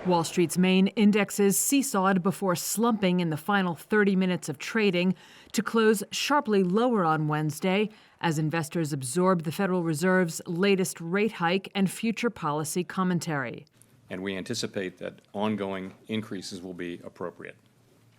Wall Street's main indexes seesawed before slumping in the final 30 minutes of trading to close sharply lower on Wednesday as investors absorbed the Federal Reserve's latest rate hike and future policy commentary. And we anticipate that ongoing increases will be appropriate.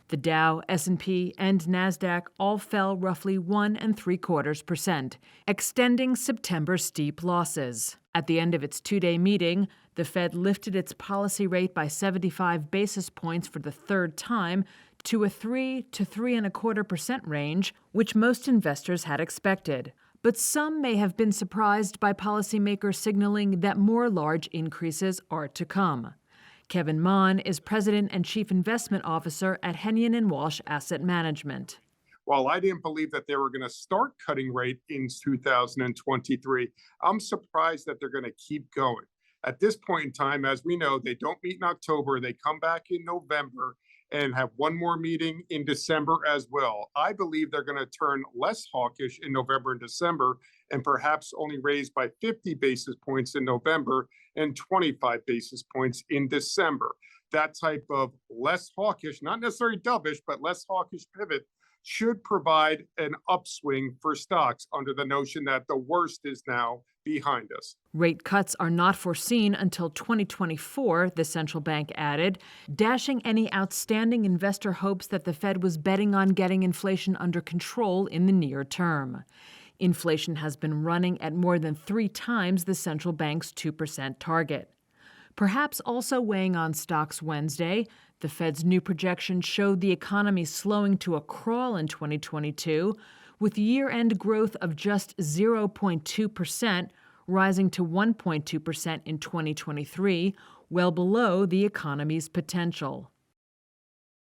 The Dow, S&P, and NASDAQ all fell roughly 1.75%, extending September's steep losses. At the end of its two-day meeting, the Fed lifted its policy rate by 75 basis points for the third time to a 3 to 3.25% range, which most investors had expected. But some may have been surprised by policymakers signaling that more large increases are to come. Kevin Mon is President and Chief Investment Officer at Hennion & Walsh Asset Management. While I didn't believe that they were going to start cutting rate in 2023, I'm surprised that they're going to keep going. At this point in time, as we know, they don't meet in October. They come back in November and have one more meeting in December as well. I believe they're going to turn less hawkish in November and December and perhaps only raise by 50 basis points in November and 25 basis points in December. That type of less hawkish, not necessarily dovish, but less hawkish pivot should provide an upswing for stocks under the notion that the worst is now behind us. Rate cuts are not foreseen until 2024, the central bank added, dashing any outstanding investor hopes that the Fed was betting on getting inflation under control in the near term. Inflation has been running at more than 3 times the central bank's 2% target. Perhaps also weighing on stocks Wednesday, the Fed's new projections showed the economy slowing to a crawl in 2022, with year-end growth of just 0.2%, rising to 1.2% in 2023, well below the economy's potential.